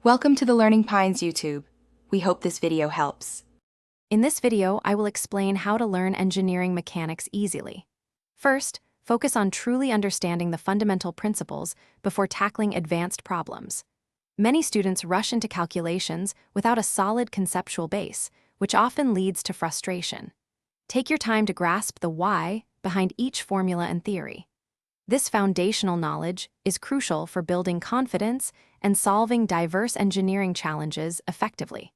Welcome to the Learning Pines YouTube. We hope this video helps. In this video, I will explain how to learn engineering mechanics easily. First, focus on truly understanding the fundamental principles before tackling advanced problems. Many students rush into calculations without a solid conceptual base, which often leads to frustration. Take your time to grasp the why behind each formula and theory. This foundational knowledge is crucial for building confidence and solving diverse engineering challenges effectively.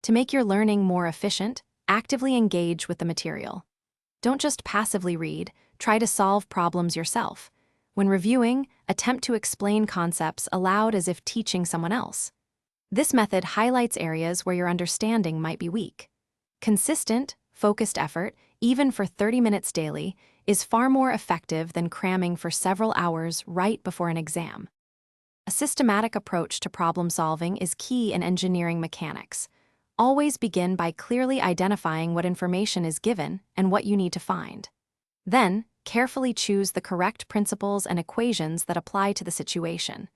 To make your learning more efficient, actively engage with the material. Don't just passively read, try to solve problems yourself. When reviewing, attempt to explain concepts aloud as if teaching someone else. This method highlights areas where your understanding might be weak. Consistent, focused effort, even for 30 minutes daily, is far more effective than cramming for several hours right before an exam. A systematic approach to problem solving is key in engineering mechanics. Always begin by clearly identifying what information is given and what you need to find. Then, carefully choose the correct principles and equations that apply to the situation.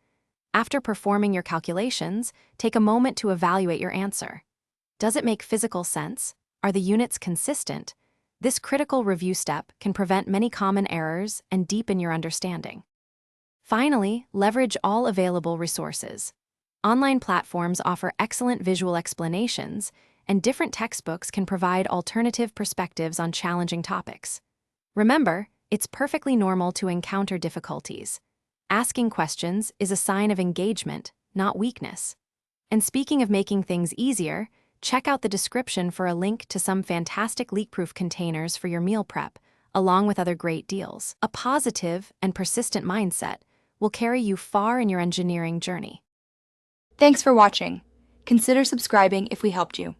After performing your calculations, take a moment to evaluate your answer. Does it make physical sense? Are the units consistent? This critical review step can prevent many common errors and deepen your understanding. Finally, leverage all available resources. Online platforms offer excellent visual explanations, and different textbooks can provide alternative perspectives on challenging topics. Remember, it's perfectly normal to encounter difficulties. Asking questions is a sign of engagement, not weakness. And speaking of making things easier, check out the description for a link to some fantastic leak-proof containers for your meal prep, along with other great deals. A positive and persistent mindset will carry you far in your engineering journey. Thanks for watching. Consider subscribing if we helped you.